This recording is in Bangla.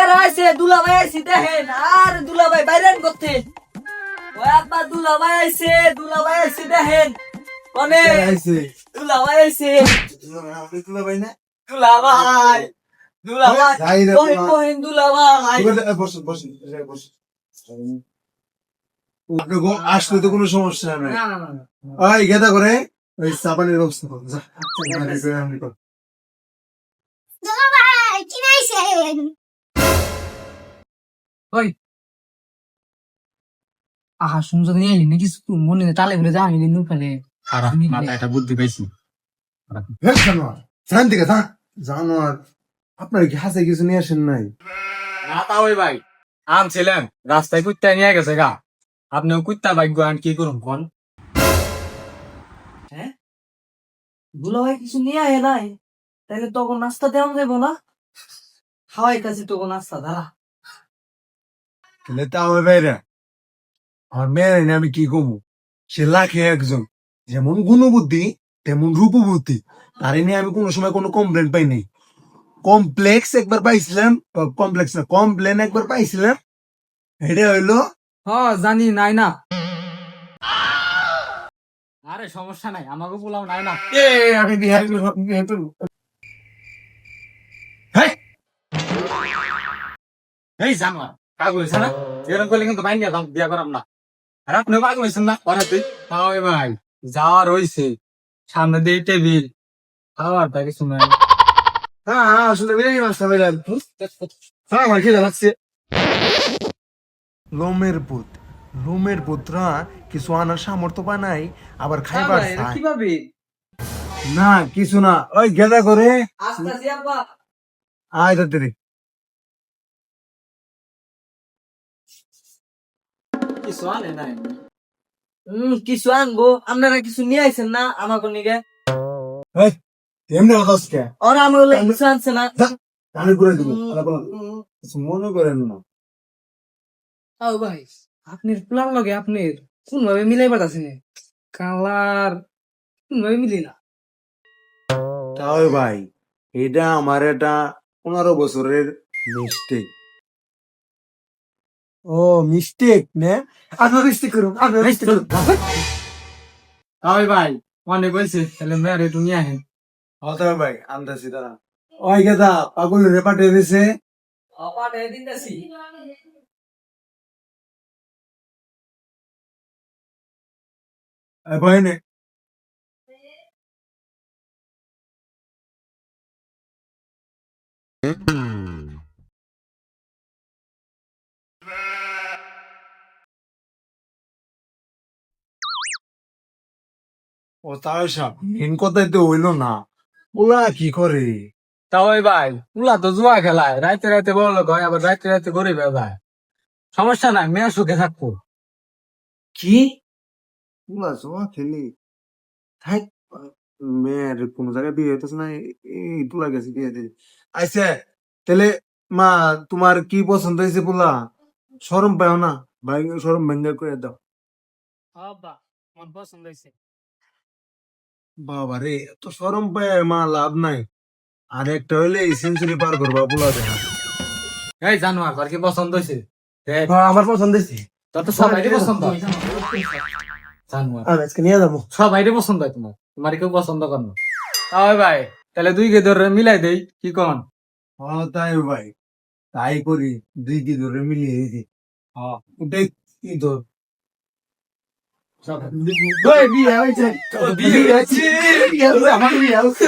কেরাইছে দুলাভাই আইছে দেখেন আর দুলাভাই বাইরেন করতে ওই আব্বা দুলাভাই আইছে দেখেন কোনে আইছে দুলাভাই আইছে দুলাভাই না দুলাভাই যাই রে ওই কোহেন দুলাভাই বসুন আসলে তো কোনো সমস্যা নাই না না না ওই গেদা করে ওই সাবানের ব্যবস্থা কর যা দুলাভাই কি নাইছেন? ওই আহা শুনছো নিয়ে এলি নাকি মনে তালে ঘুরে যা আমি নু ফেলে খারাপ মাথায় একটা বুদ্ধি পাইছি। জানোয়ার জান দিকে থাক জানোয়ার আপনার কি হাসে কিছু নিয়ে আসেন নাই না তা ওই ভাই আনছিলেন রাস্তায় কুত্তা নিয়ে গেছে গা, আপনিও কুত্তা ভাগ্য আন কি করুন কোন? হ্যাঁ দুলাভাই কিছু নিয়ে আয় নাই তাহলে তখন নাস্তা দেওয়া যাবো না খাওয়াই কাছে তখন নাস্তা দাঁড়া তাহলে তা ওই বাইরে আমার মেয়ের এনে আমি কি কমু সে লাখে একজন যেমন গুণবুদ্ধি তেমন রূপবুদ্ধি তার নিয়ে আমি কোনো সময় কোনো কমপ্লেন পাই নাই কমপ্লেক্স একবার পাইছিলাম কমপ্লেক্স না কমপ্লেন একবার পাইছিলাম এটা হইলো জানি নাই না আরে সমস্যা নাই, আমাকে বলাও নাই না। আমি বিহার এই জানোয়ার পাগল হয়েছে না, এরকম করলে কিন্তু বাইন বিয়া করাম না। আর আপনিও পাগল হয়েছেন না পড়াতে। তাও ওই ভাই যাওয়ার হয়েছে, সামনে দিয়ে টেবিল খাওয়ার তাই কিছু নাই। হ্যাঁ আসলে বিরিয়ানি মাছটা বেরান হ্যাঁ আমার খিদে লাগছে লোমের পুত্রা কিছু আনার সামর্থ্য পায় নাই আবার খাইবার চায়। কিভাবে না কিছু না ওই গেদা করে আসতাছি আব্বা আয় তাড়াতাড়ি কিছু আনে নাই। কিছু আনবো আপনারা কিছু নিয়ে আইছেন না আমাকে নিগে এমনি কথা কে আর আমি বলে কিছু আনছে না আমি করে দিব কিছু মনে করেন না ও ভাই আপনার প্লান লগে আপনার কোন ভাবে মিলাই পাঠাছেন কালার কোন ভাবে মিলি না তাই ভাই এটা আমার এটা 15 বছরের মিস্টেক ও মিস্টেক নে আপনার মিস্টেক করুন তাই ভাই অনেক হয়েছে, তাহলে মেয়ারে তুমি আহেন। হতে ভাই আন্দাজি দাঁড়া ওই গেদা পাগল রে পাঠিয়ে দিছে অপাটে দিতেছি বহেনে ও তাই সব মেন কথাই তো হইলো না ওলা কি করে তাও ওই ভাই উলা তো জুয়া খেলায়, রাইতে রাইতে বড় লোক হয়, আবার রাইতে রাইতে গরিব হয়ে যায়। সমস্যা নাই, মেয়ে সুখে থাকবো। কি ওলা জমা খেলি থাক মেয়ের কোন জায়গায় বিয়ে হইতেছে না এই পোলা গেছে বিয়ে দিতে আইসে তাহলে মা তোমার কি পছন্দ হয়েছে পোলা শরম পাও না ভাই শরম ভেঙ্গে করে দাও আব্বা মন পছন্দ হইছে বাবা রে এত শরম পায় মা লাভ নাই আর একটা হইলে সেঞ্চুরি পার করবা পোলা দেখা এই জানোয়ার তোর কি পছন্দ হয়েছে? আমার পছন্দ হয়েছে তোর তো সবাই পছন্দ হয়। জানোয়ার আর আজকে নিয়ে যাবো সবাই পছন্দ হয়, তোমার তোমার কেউ পছন্দ কর না। তাও ভাই তাহলে দুই কে ধরে মিলাই দেই কি কন? হ্যাঁ তাই ভাই তাই করি দুই কি ধরে মিলিয়ে দিই হ্যাঁ ওটাই কি ধর সব বিয়ে হয়েছে বিয়ে হয়েছে। আমার বিয়ে হয়েছে